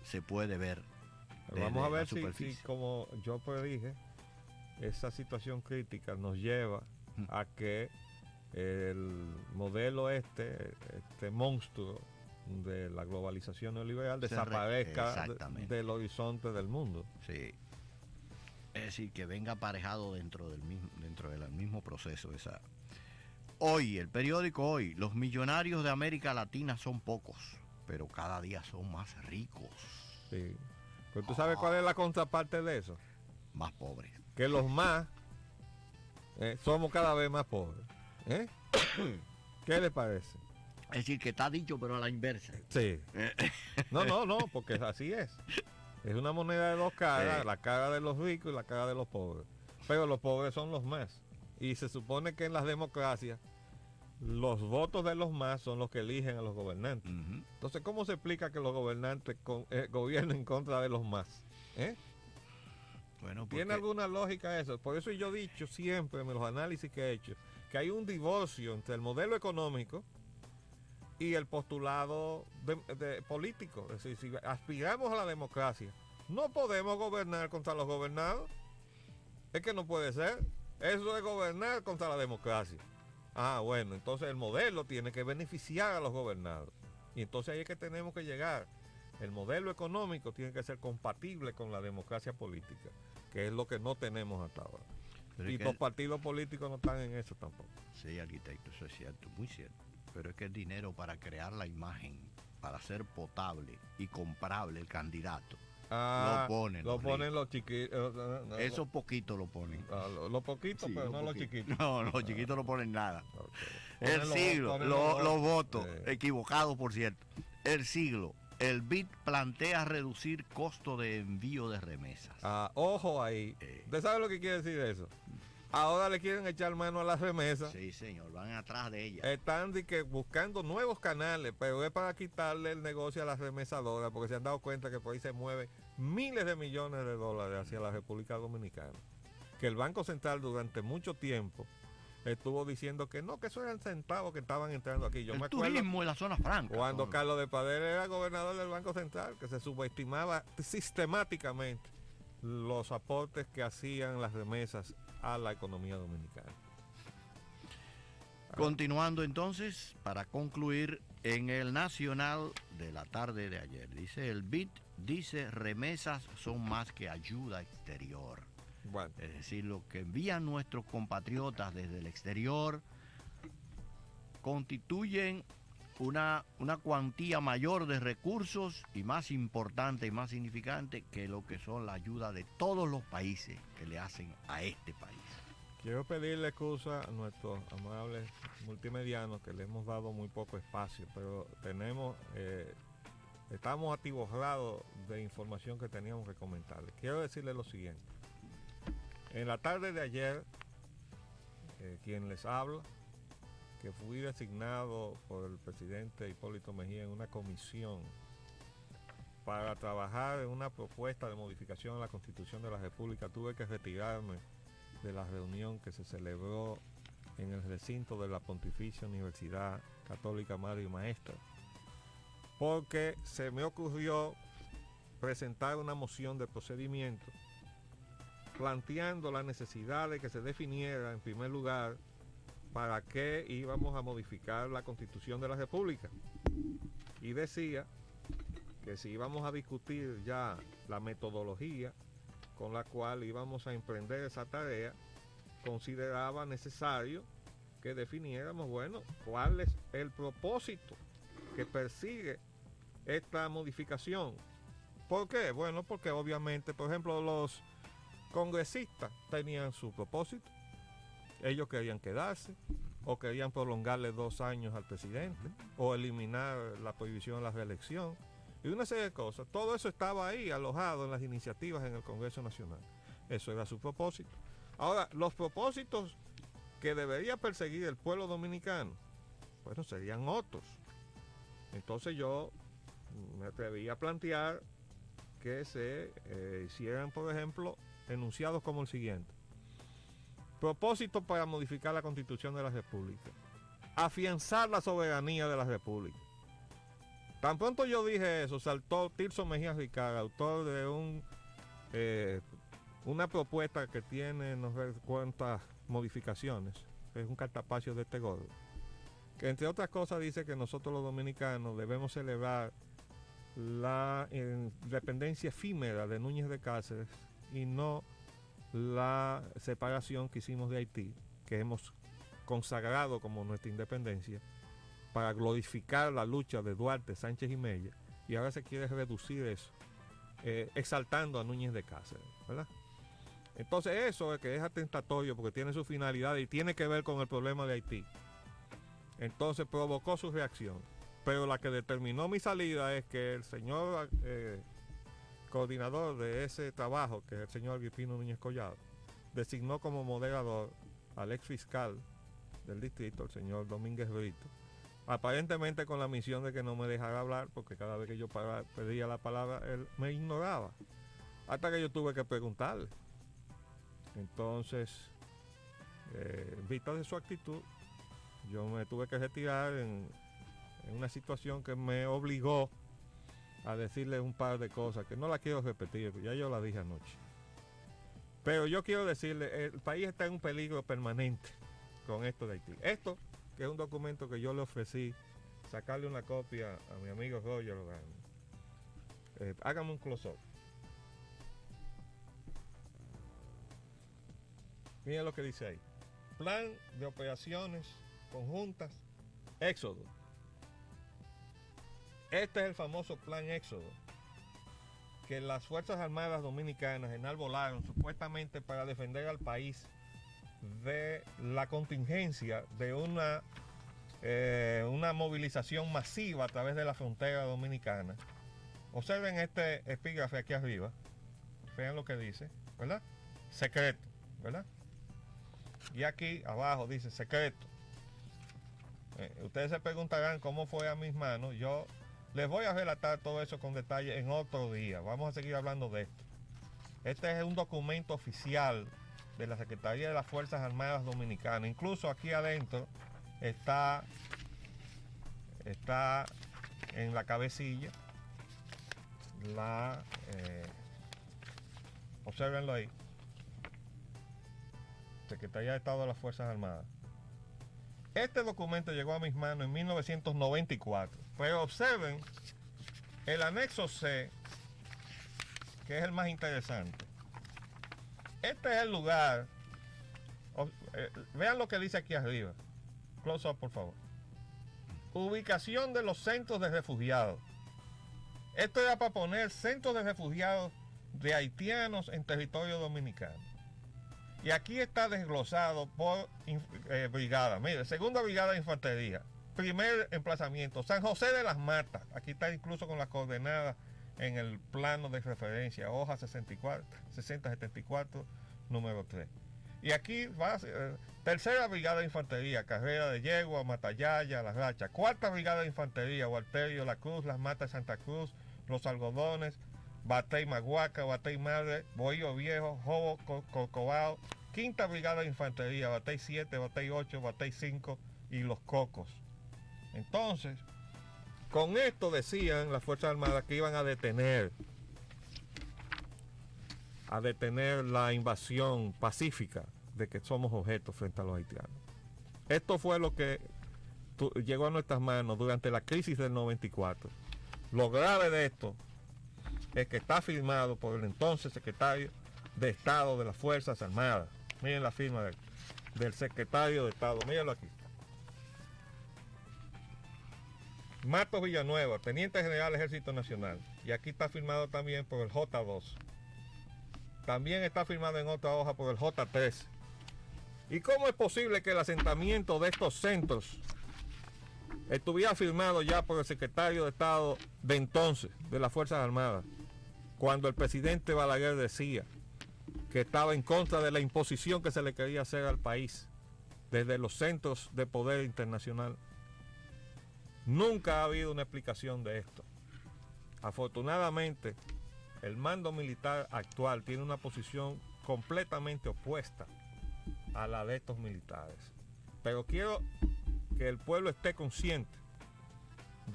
se puede ver. Pero vamos a ver si, superficie. como yo predije, esa situación crítica nos lleva a que el modelo este monstruo de la globalización neoliberal desaparezca del horizonte del mundo. Sí. Es decir, que venga aparejado dentro del mismo proceso. Hoy, el periódico Hoy, los millonarios de América Latina son pocos, pero cada día son más ricos. Sí. Pero tú sabes cuál es la contraparte de eso. Más pobres. Que los más somos cada vez más pobres. ¿Qué le parece? Es decir, que está dicho, pero a la inversa. Sí. No, porque así es. Es una moneda de dos caras, la cara de los ricos y la cara de los pobres. Pero los pobres son los más. Y se supone que en las democracias los votos de los más son los que eligen a los gobernantes. Entonces, ¿cómo se explica que los gobernantes gobiernen en contra de los más? Bueno, ¿Tiene alguna lógica eso? Por eso yo he dicho siempre en los análisis que he hecho que hay un divorcio entre el modelo económico y el postulado político. Es decir, si aspiramos a la democracia, no podemos gobernar contra los gobernados. Es que no puede ser. Eso es gobernar contra la democracia. Ah, bueno, entonces el modelo tiene que beneficiar a los gobernados. Y entonces ahí es que tenemos que llegar. El modelo económico tiene que ser compatible con la democracia política, que es lo que no tenemos hasta ahora. Pero Y los partidos políticos no están en eso tampoco. Sí, arquitecto, eso es cierto, muy cierto. Pero es que el dinero para crear la imagen, para ser potable y comprable el candidato, lo ponen los chiquitos. Eso poquito lo ponen. Los poquitos, sí, pero no los chiquitos. No, los chiquitos no ponen nada. Okay. El siglo, los votos, equivocados por cierto. El siglo, el BID plantea reducir costo de envío de remesas. Ojo ahí. ¿Usted sabe lo que quiere decir eso? Ahora le quieren echar mano a las remesas. Sí, señor, van atrás de ellas. Están buscando nuevos canales, pero es para quitarle el negocio a las remesadoras, porque se han dado cuenta que por ahí se mueven miles de millones de dólares hacia la República Dominicana. Que el Banco Central durante mucho tiempo estuvo diciendo que no, que esos eran centavos que estaban entrando aquí. Yo el me acuerdo turismo en la zona franca. cuando Carlos de Padera era gobernador del Banco Central, que se subestimaba sistemáticamente los aportes que hacían las remesas a la economía dominicana. Continuando entonces, para concluir, en el Nacional de la tarde de ayer, dice el BID, dice remesas son más que ayuda exterior. Bueno. Es decir, lo que envían nuestros compatriotas desde el exterior constituyen una cuantía mayor de recursos y más importante y más significante que lo que son la ayuda de todos los países que le hacen a este país. Quiero pedirle excusa a nuestros amables multimedianos que le hemos dado muy poco espacio, pero estamos atiborrados de información que teníamos que comentarles. Quiero decirle lo siguiente. En la tarde de ayer, quien les habla, que fui designado por el presidente Hipólito Mejía en una comisión para trabajar en una propuesta de modificación a la Constitución de la República, tuve que retirarme de la reunión que se celebró en el recinto de la Pontificia Universidad Católica Madre y Maestra, porque se me ocurrió presentar una moción de procedimiento planteando la necesidad de que se definiera en primer lugar para qué íbamos a modificar la Constitución de la República. Y decía que si íbamos a discutir ya la metodología con la cual íbamos a emprender esa tarea, consideraba necesario que definiéramos, bueno, cuál es el propósito que persigue esta modificación. ¿Por qué? Bueno, porque obviamente, por ejemplo, los congresistas tenían su propósito. Ellos querían quedarse, o querían prolongarle 2 años al presidente, o eliminar la prohibición de la reelección, y una serie de cosas. Todo eso estaba ahí alojado en las iniciativas en el Congreso Nacional. Eso era su propósito. Ahora, los propósitos que debería perseguir el pueblo dominicano, bueno, serían otros. Entonces yo me atreví a plantear que se hicieran, por ejemplo, enunciados como el siguiente. Propósito para modificar la Constitución de la República. Afianzar la soberanía de la República. Tan pronto yo dije eso, saltó Tirso Mejía Ricard, autor de una propuesta que tiene no sé cuántas modificaciones. Es un cartapacio de este gordo. Que entre otras cosas dice que nosotros los dominicanos debemos celebrar la independencia efímera de Núñez de Cáceres y no la separación que hicimos de Haití, que hemos consagrado como nuestra independencia para glorificar la lucha de Duarte, Sánchez y Mella, y ahora se quiere reducir eso, exaltando a Núñez de Cáceres, ¿verdad? Entonces eso es que es atentatorio porque tiene su finalidad y tiene que ver con el problema de Haití. Entonces provocó su reacción, pero la que determinó mi salida es que el señor coordinador de ese trabajo, que es el señor Agripino Núñez Collado, designó como moderador al ex fiscal del distrito, el señor Domínguez Brito, aparentemente con la misión de que no me dejara hablar, porque cada vez que yo pedía la palabra, él me ignoraba, hasta que yo tuve que preguntarle. Entonces, en vista de su actitud, yo me tuve que retirar en en una situación que me obligó a decirle un par de cosas que no la quiero repetir, ya yo la dije anoche. Pero yo quiero decirle, el país está en un peligro permanente con esto de Haití. Esto, que es un documento que yo le ofrecí, sacarle una copia a mi amigo Roger Logano. Hágame un close-up. Miren lo que dice ahí. Plan de operaciones conjuntas, Éxodo. Este es el famoso plan Éxodo, que las Fuerzas Armadas Dominicanas enarbolaron supuestamente para defender al país de la contingencia de una movilización masiva a través de la frontera dominicana. Observen este epígrafe aquí arriba, vean lo que dice, ¿verdad? Secreto, ¿verdad? Y aquí abajo dice secreto. Ustedes se preguntarán cómo fue a mis manos. Yo les voy a relatar todo eso con detalle en otro día. Vamos a seguir hablando de esto. Este es un documento oficial de la Secretaría de las Fuerzas Armadas Dominicanas. Incluso aquí adentro está en la cabecilla obsérvenlo ahí. Secretaría de Estado de las Fuerzas Armadas. Este documento llegó a mis manos en 1994. Pero observen el anexo C, que es el más interesante. Este es el lugar. Vean lo que dice aquí arriba. Close up, por favor. Ubicación de los centros de refugiados. Esto era para poner centros de refugiados de haitianos en territorio dominicano. Y aquí está desglosado por brigada. Mire, segunda brigada de infantería. Primer emplazamiento, San José de las Matas. Aquí está incluso con las coordenadas en el plano de referencia, hoja 6074, número 3. Y aquí va tercera brigada de infantería, Carrera de Yegua, Matallaya, Las Rachas. Cuarta brigada de infantería, Walterio, La Cruz, Las Matas, Santa Cruz, Los Algodones, Batey Maguaca, Batey Madre, Bohío Viejo, Jobo, Corcovado. Quinta brigada de infantería, Batey 7, Batey 8, Batey 5 y Los Cocos. Entonces, con esto decían las Fuerzas Armadas que iban a detener la invasión pacífica de que somos objetos frente a los haitianos. Esto fue lo que llegó a nuestras manos durante la crisis del 94. Lo grave de esto es que está firmado por el entonces secretario de Estado de las Fuerzas Armadas. Miren la firma del secretario de Estado, mírenlo aquí. Matos Villanueva, Teniente General Ejército Nacional. Y aquí está firmado también por el J2. También está firmado en otra hoja por el J3. ¿Y cómo es posible que el asentamiento de estos centros estuviera firmado ya por el secretario de Estado de entonces, de las Fuerzas Armadas, cuando el presidente Balaguer decía que estaba en contra de la imposición que se le quería hacer al país desde los centros de poder internacional? Nunca ha habido una explicación de esto. Afortunadamente, el mando militar actual tiene una posición completamente opuesta a la de estos militares. Pero quiero que el pueblo esté consciente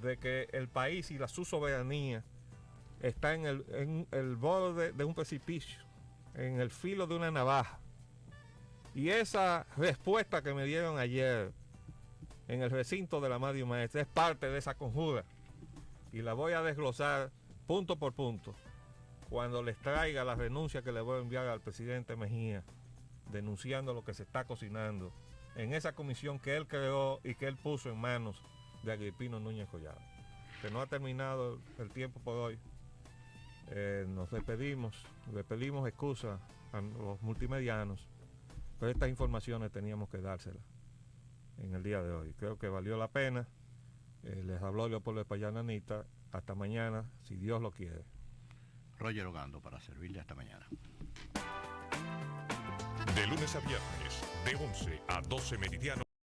de que el país y su soberanía está en el borde de un precipicio, en el filo de una navaja. Y esa respuesta que me dieron ayer en el recinto de la Mario Maestra es parte de esa conjura, y la voy a desglosar punto por punto cuando les traiga la renuncia que le voy a enviar al presidente Mejía, denunciando lo que se está cocinando en esa comisión que él creó y que él puso en manos de Agripino Núñez Collado. Que no ha terminado el tiempo por hoy. Nos despedimos, le pedimos excusa a los multimedianos, pero estas informaciones teníamos que dárselas en el día de hoy. Creo que valió la pena. Les habló Leopoldo Espaillán Anita. Hasta mañana, si Dios lo quiere. Roger Ogando para servirle hasta mañana. De lunes a viernes, de 11 a 12 meridiano.